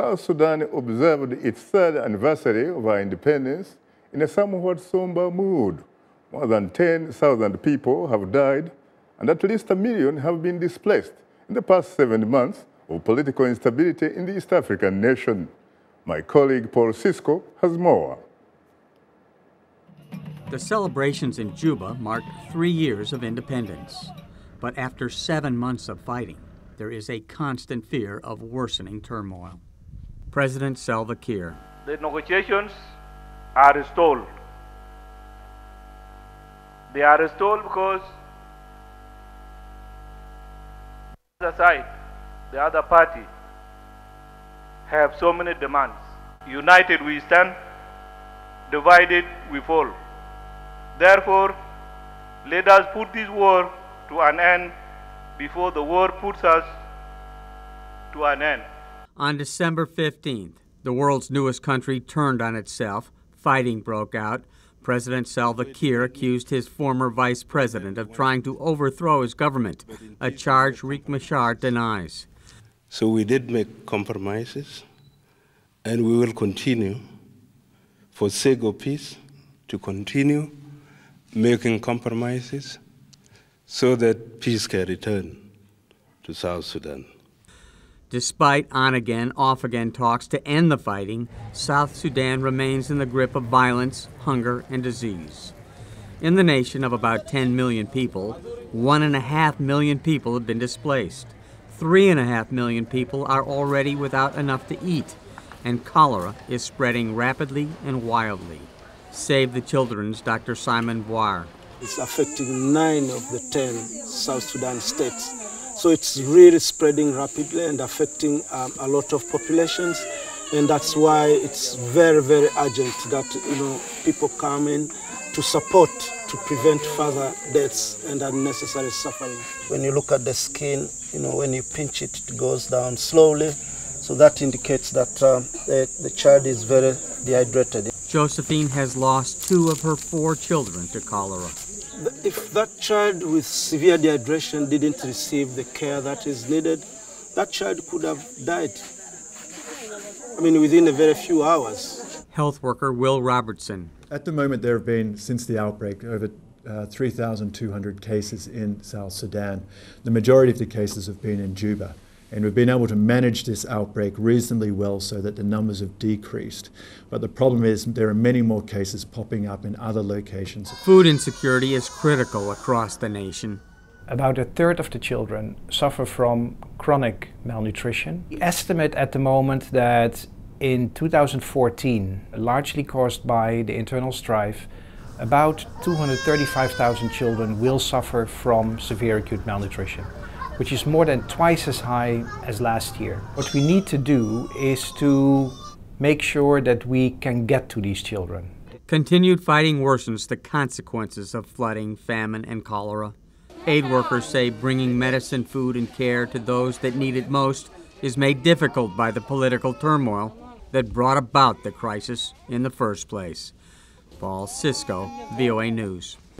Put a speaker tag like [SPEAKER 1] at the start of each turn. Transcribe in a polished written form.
[SPEAKER 1] South Sudan observed its third anniversary of our independence in a somewhat somber mood. More than 10,000 people have died, and at least 1 million have been displaced in the past 7 months of political instability in the East African nation. My colleague Paul Sisco has more.
[SPEAKER 2] The celebrations in Juba marked 3 years of independence. But after 7 months of fighting, there is a constant fear of worsening turmoil. President Salva Kiir.
[SPEAKER 3] The negotiations are stalled. They are stalled because the other side, the other party, have so many demands. United we stand, divided we fall. Therefore, let us put this war to an end before the war puts us to an end.
[SPEAKER 2] On December 15th, the world's newest country turned on itself. Fighting broke out. President Salva Kiir accused his former vice president of trying to overthrow his government, a charge Riek Machar denies.
[SPEAKER 4] So we did make compromises, and we will continue, for sake of peace, to continue making compromises so that peace can return to South Sudan.
[SPEAKER 2] Despite on-again, off-again talks to end the fighting, South Sudan remains in the grip of violence, hunger, and disease. In the nation of about 10 million people, 1.5 million people have been displaced. 3.5 million people are already without enough to eat, and cholera is spreading rapidly and wildly. Save the Children's Dr. Simon Boire.
[SPEAKER 5] It's affecting 9 of the 10 South Sudan states. So it's really spreading rapidly and affecting a lot of populations, and that's why it's very, very urgent that people come in to support to prevent further deaths and unnecessary suffering. When you look at the skin, when you pinch it, it goes down slowly, so that indicates that the child is very dehydrated.
[SPEAKER 2] Josephine has lost 2 of her 4 children to cholera.
[SPEAKER 5] If that child with severe dehydration didn't receive the care that is needed, that child could have died, within a very few hours.
[SPEAKER 2] Health worker Will Robertson.
[SPEAKER 6] At the moment, there have been, since the outbreak, over 3,200 cases in South Sudan. The majority of the cases have been in Juba. And we've been able to manage this outbreak reasonably well so that the numbers have decreased. But the problem is there are many more cases popping up in other locations.
[SPEAKER 2] Food insecurity is critical across the nation.
[SPEAKER 7] About 1/3 of the children suffer from chronic malnutrition. We estimate at the moment that in 2014, largely caused by the internal strife, about 235,000 children will suffer from severe acute malnutrition, which is more than twice as high as last year. What we need to do is to make sure that we can get to these children.
[SPEAKER 2] Continued fighting worsens the consequences of flooding, famine, and cholera. Aid workers say bringing medicine, food, and care to those that need it most is made difficult by the political turmoil that brought about the crisis in the first place. Paul Sisco, VOA News.